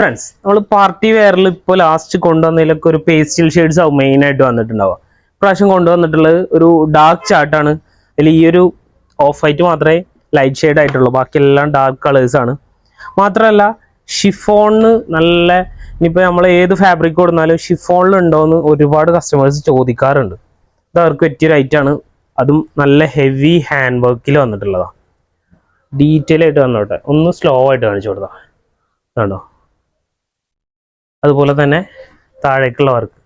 Friends, നമ്മൾ party വെയറിൽ ഇപ്പോൾ last കൊണ്ടുവന്നതിലൊക്കെ ഒരു പേസ്റ്റൽ ഷെയ്ഡ്സ് ആവും മെയിൻ ആയിട്ട് വന്നിട്ടുണ്ടാവുക. ഇപ്രാവശ്യം കൊണ്ടുവന്നിട്ടുള്ളത് ഒരു ഡാർക്ക് ചാർട്ടാണ്. അതിൽ ഈ ഒരു ഓഫ് വൈറ്റ് മാത്രമേ ലൈറ്റ് ഷെയ്ഡ് ആയിട്ടുള്ളൂ, ബാക്കിയെല്ലാം ഡാർക്ക് കളേഴ്സ് ആണ്. മാത്രമല്ല ഷിഫോണിന് നല്ല, ഇനിയിപ്പോൾ നമ്മൾ ഏത് ഫാബ്രിക് കൊടുത്താലും ഷിഫോണിൽ ഉണ്ടോയെന്ന് ഒരുപാട് കസ്റ്റമേഴ്സ് ചോദിക്കാറുണ്ട്. ഇത് അവർക്ക് പറ്റിയൊരു ഐറ്റാണ്. അതും നല്ല ഹെവി ഹാൻഡ് വർക്കിൽ വന്നിട്ടുള്ളതാണ്. ഡീറ്റെയിൽ ആയിട്ട് വന്നോട്ടെ, ഒന്ന് സ്ലോ ആയിട്ട് കാണിച്ചു കൊടുത്താൽ കണ്ടോ. അതുപോലെ തന്നെ താഴേക്കുള്ള വർക്ക്,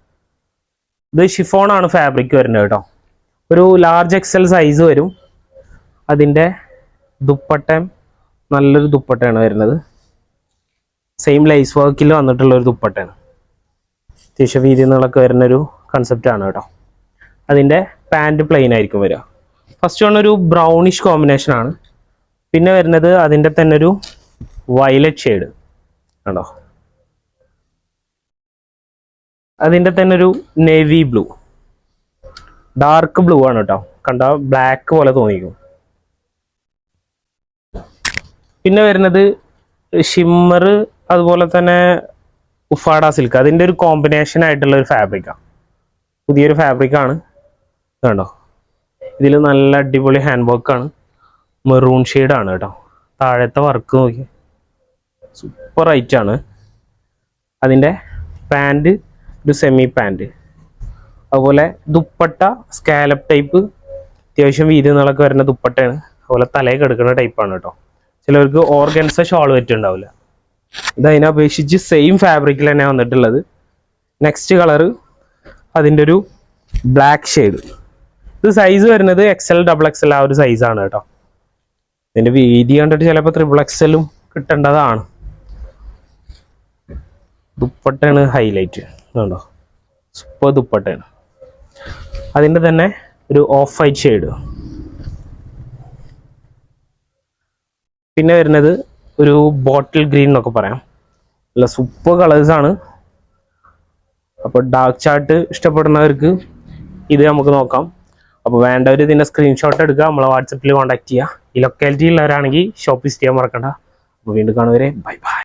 ഇത് ഷിഫോണാണ് ഫാബ്രിക് വരുന്നത് കേട്ടോ. ഒരു ലാർജ് എക്സൽ സൈസ് വരും. അതിൻ്റെ ദുപ്പട്ടയും നല്ലൊരു ദുപ്പട്ടയാണ് വരുന്നത്. സെയിം ലേസ് വർക്കിൽ വന്നിട്ടുള്ള ഒരു ദുപ്പട്ടയാണ്. അത്യാവശ്യം വീതി നീളമൊക്കെ വരുന്നൊരു കൺസെപ്റ്റാണ് കേട്ടോ. അതിൻ്റെ പാൻറ് പ്ലെയിൻ ആയിരിക്കും വരിക. ഫസ്റ്റ് വൺ ഒരു ബ്രൗണിഷ് കോമ്പിനേഷനാണ്. പിന്നെ വരുന്നത് അതിൻ്റെ തന്നെ ഒരു വയലറ്റ് ഷെയ്ഡ് കണ്ടോ. അതിൻ്റെ തന്നെ ഒരു നേവി ബ്ലൂ, ഡാർക്ക് ബ്ലൂ ആണ് കേട്ടോ. കണ്ട ബ്ലാക്ക് പോലെ തോന്നിക്കും. പിന്നെ വരുന്നത് ഷിമ്മർ, അതുപോലെ തന്നെ ഉഫാഡ സിൽക്ക്, അതിൻ്റെ ഒരു കോമ്പിനേഷൻ ആയിട്ടുള്ള ഒരു ഫാബ്രിക്കാണ്. പുതിയൊരു ഫാബ്രിക്കാണ് കണ്ടോ. ഇതിൽ നല്ല അടിപൊളി ഹാൻഡ് വർക്കാണ്. മെറൂൺ ഷെയ്ഡാണ് കേട്ടോ. താഴത്തെ വർക്ക് നോക്കി സൂപ്പർ ഐറ്റാണ്. അതിൻ്റെ പാൻറ് ഒരു സെമി പാൻറ്, അതുപോലെ ദുപ്പട്ട സ്കാലപ്പ് ടൈപ്പ്, അത്യാവശ്യം വീതി നീളമൊക്കെ വരുന്ന ദുപ്പട്ടയാണ്. അതുപോലെ തലയൊക്കെ എടുക്കുന്ന ടൈപ്പാണ് കേട്ടോ. ചിലവർക്ക് ഓർഗൻസ ഷോൾ പറ്റുണ്ടാവില്ല. ഇത് അതിനെ അപേക്ഷിച്ച് സെയിം ഫാബ്രിക്കിൽ തന്നെ വന്നിട്ടുള്ളത്. നെക്സ്റ്റ് കളറ് അതിൻ്റെ ഒരു ബ്ലാക്ക് ഷെയ്ഡ്. ഇത് സൈസ് വരുന്നത് XL XXL ആ ഒരു സൈസാണ് കേട്ടോ. ഇതിൻ്റെ വീതി കണ്ടിട്ട് ചിലപ്പോൾ XXL കിട്ടേണ്ടതാണ്. ദുപ്പട്ടയാണ് ഹൈലൈറ്റ് കണ്ടോ, സൂപ്പർ ദുപ്പട്ടയാണ്. അതിൻ്റെ തന്നെ ഒരു ഓഫ് വൈറ്റ് ഷെയ്ഡ്. പിന്നെ വരുന്നത് ഒരു ബോട്ടിൽ ഗ്രീൻ എന്നൊക്കെ പറയാം. നല്ല സൂപ്പർ കളേഴ്സാണ്. അപ്പോൾ ഡാർക്ക് ചാർട്ട് ഇഷ്ടപ്പെടുന്നവർക്ക് ഇത് നമുക്ക് നോക്കാം. അപ്പോൾ വേണ്ടവർ ഇതിൻ്റെ സ്ക്രീൻഷോട്ട് എടുക്കുക, നമ്മളെ വാട്സപ്പിൽ കോൺടാക്ട് ചെയ്യുക. ഈ ലൊക്കാലിറ്റി ഉള്ളവരാണെങ്കിൽ ഷോപ്പ് വിസിറ്റ് ചെയ്യാൻ മറക്കണ്ട. അപ്പോൾ വീണ്ടും കാണുവരെ ബൈ ബൈ.